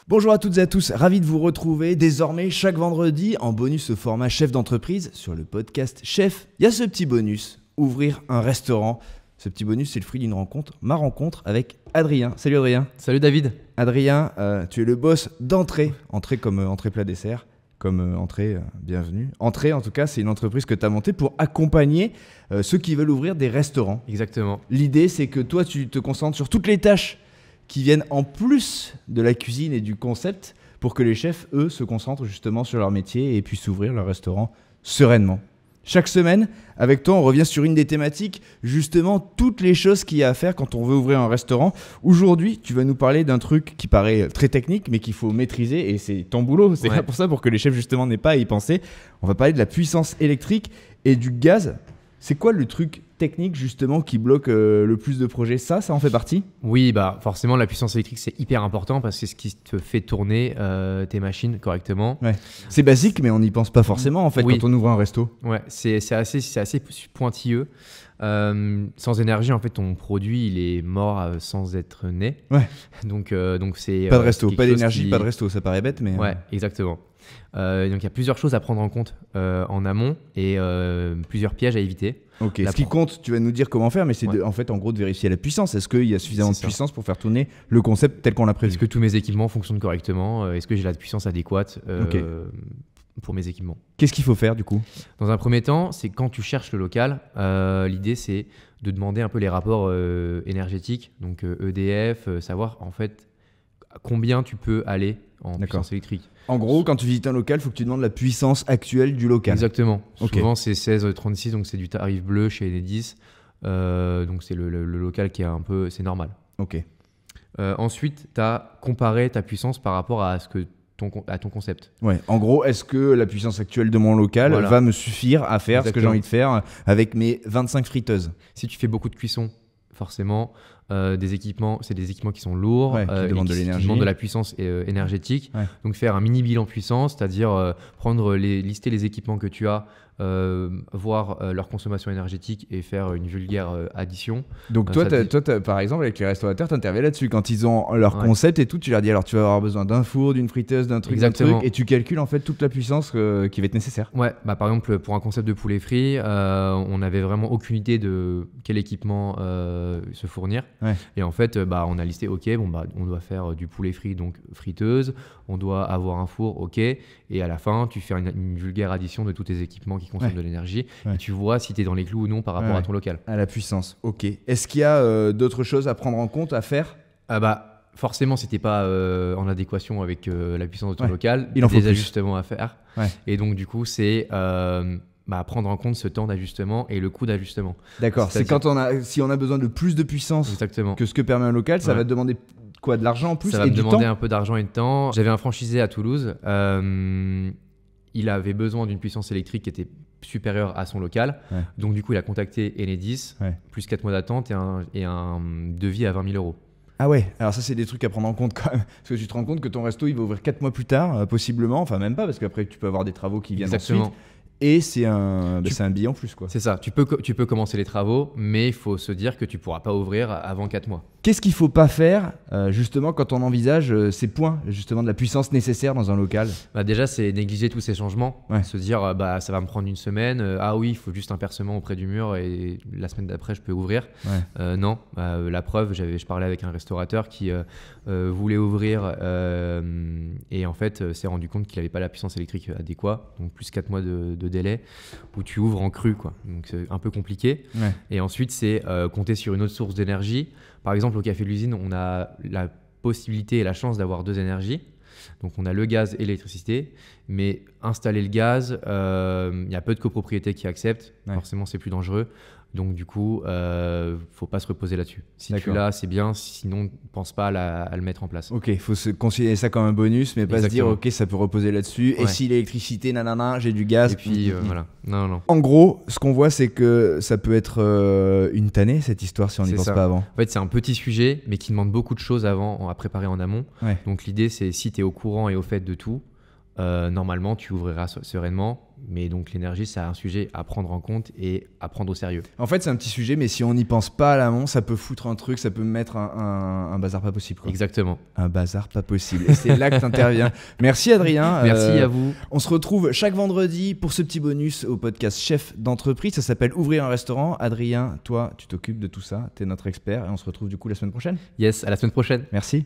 Bonjour à toutes et à tous, ravi de vous retrouver désormais chaque vendredi en bonus au format chef d'entreprise sur le podcast Chef. Il y a ce petit bonus, ouvrir un restaurant. Ce petit bonus, c'est le fruit d'une rencontre, ma rencontre avec Adrien. Salut Adrien. Salut David. Adrien, tu es le boss d'Entrée. Entrée comme entrée plat dessert, comme entrée, bienvenue. Entrée, en tout cas, c'est une entreprise que tu as montée pour accompagner ceux qui veulent ouvrir des restaurants. Exactement. L'idée, c'est que toi, tu te concentres sur toutes les tâches qui viennent en plus de la cuisine et du concept pour que les chefs, eux, se concentrent justement sur leur métier et puissent ouvrir leur restaurant sereinement. Chaque semaine, avec toi, on revient sur une des thématiques, justement, toutes les choses qu'il y a à faire quand on veut ouvrir un restaurant. Aujourd'hui, tu vas nous parler d'un truc qui paraît très technique, mais qu'il faut maîtriser, et c'est ton boulot. C'est là pour ça, pour que les chefs, justement, n'aient pas à y penser. On va parler de la puissance électrique et du gaz. C'est quoi le truc technique, justement, qui bloque le plus de projets? Ça en fait partie? Oui, bah forcément, la puissance électrique, c'est hyper important parce que c'est ce qui te fait tourner tes machines correctement. Ouais. C'est basique, mais on n'y pense pas forcément, en fait, Oui. quand on ouvre un resto. Ouais, c'est assez pointilleux. Sans énergie, en fait, ton produit, il est mort sans être né. Ouais. Donc c'est... Pas de resto, pas d'énergie, qui... pas de resto, ça paraît bête, mais... Ouais, exactement. Donc il y a plusieurs choses à prendre en compte en amont et plusieurs pièges à éviter. Ok, ce qui compte, tu vas nous dire comment faire, mais c'est en fait en gros de vérifier la puissance. Est-ce qu'il y a suffisamment de puissance pour faire tourner le concept tel qu'on l'a prévu? Est-ce que tous mes équipements fonctionnent correctement? Est-ce que j'ai la puissance adéquate pour mes équipements? Qu'est-ce qu'il faut faire du coup? Dans un premier temps, c'est quand tu cherches le local, l'idée c'est de demander un peu les rapports énergétiques, donc EDF, savoir en fait à combien tu peux aller en puissance électrique. En gros, quand tu visites un local, il faut que tu demandes la puissance actuelle du local. Exactement. Souvent, c'est 16-36, donc c'est du tarif bleu chez Enedis. Donc, c'est le local qui est un peu... C'est normal. Ok. Ensuite, tu as comparé ta puissance par rapport à ton concept. Ouais. En gros, est-ce que la puissance actuelle de mon local va me suffire à faire ce que j'ai envie de faire avec mes 25 friteuses? Si tu fais beaucoup de cuisson, forcément... des équipements, c'est des équipements qui sont lourds, qui demandent de l'énergie, qui demandent de la puissance énergétique. Ouais. Donc faire un mini bilan puissance, c'est-à-dire lister les équipements que tu as, voir leur consommation énergétique et faire une vulgaire addition. Donc toi, par exemple, avec les restaurateurs, tu interviens là-dessus. Quand ils ont leur concept et tout, tu leur dis alors tu vas avoir besoin d'un four, d'une friteuse, d'un truc, et tu calcules en fait toute la puissance qui va être nécessaire. Ouais, bah, par exemple, pour un concept de poulet frit, on n'avait vraiment aucune idée de quel équipement se fournir. Ouais. Et en fait, on a listé, on doit faire du poulet frit, donc friteuse, on doit avoir un four, ok, et à la fin, tu fais une vulgaire addition de tous tes équipements qui consomment de l'énergie, et tu vois si tu es dans les clous ou non par rapport à ton local. À la puissance, ok. Est-ce qu'il y a d'autres choses à prendre en compte, à faire? Forcément, si tu n'es pas en adéquation avec la puissance de ton local, il en faut des ajustements à faire. Ouais. Et donc, du coup, c'est... prendre en compte ce temps d'ajustement et le coût d'ajustement. D'accord, c'est quand si on a besoin de plus de puissance que ce que permet un local, ça va te demander quoi, de l'argent en plus? Ça va me demander un peu d'argent et de temps. J'avais un franchisé à Toulouse, il avait besoin d'une puissance électrique qui était supérieure à son local, donc du coup il a contacté Enedis, plus 4 mois d'attente et un devis à 20 000 €. Ah ouais, alors ça c'est des trucs à prendre en compte quand même, parce que tu te rends compte que ton resto il va ouvrir 4 mois plus tard, possiblement, enfin même pas, parce qu'après tu peux avoir des travaux qui viennent ensuite. Et c'est un billet en plus, quoi. C'est ça, tu peux commencer les travaux, mais il faut se dire que tu ne pourras pas ouvrir avant 4 mois. Qu'est-ce qu'il ne faut pas faire, justement, quand on envisage ces points, justement, de la puissance nécessaire dans un local? Déjà, c'est négliger tous ces changements. Se dire, ça va me prendre une semaine, il faut juste un percement auprès du mur et la semaine d'après, je peux ouvrir. Non, la preuve, je parlais avec un restaurateur qui voulait ouvrir et en fait, s'est rendu compte qu'il n'avait pas la puissance électrique adéquate, donc plus 4 mois de délai, où tu ouvres en cru, quoi. Donc c'est un peu compliqué. Et ensuite, c'est compter sur une autre source d'énergie. Par exemple, au Café de l'Usine, on a la possibilité et la chance d'avoir 2 énergies. Donc on a le gaz et l'électricité, mais installer le gaz, il y a peu de copropriétés qui acceptent. Forcément, c'est plus dangereux. Donc du coup, faut pas se reposer là-dessus. Si tu l'as, c'est bien. Sinon, pense pas à le mettre en place. Ok, il faut se considérer ça comme un bonus, mais pas se dire ok, ça peut reposer là-dessus. Et si l'électricité, nanana, j'ai du gaz. Et puis voilà. Non. En gros, ce qu'on voit, c'est que ça peut être une tannée cette histoire si on n'y pense pas avant. En fait, c'est un petit sujet, mais qui demande beaucoup de choses à préparer en amont. Donc l'idée, c'est si tu es au courant et au fait de tout, normalement, tu ouvriras sereinement. Mais donc l'énergie, c'est un sujet à prendre en compte et à prendre au sérieux. En fait, c'est un petit sujet, mais si on n'y pense pas à l'amont, ça peut foutre un truc, ça peut mettre un bazar pas possible, quoi. Exactement. Un bazar pas possible. Et c'est là que tu interviens. Merci Adrien. Merci à vous. On se retrouve chaque vendredi pour ce petit bonus au podcast Chef d'entreprise. Ça s'appelle Ouvrir un restaurant. Adrien, toi, tu t'occupes de tout ça. Tu es notre expert et on se retrouve du coup la semaine prochaine. Yes, à la semaine prochaine. Merci.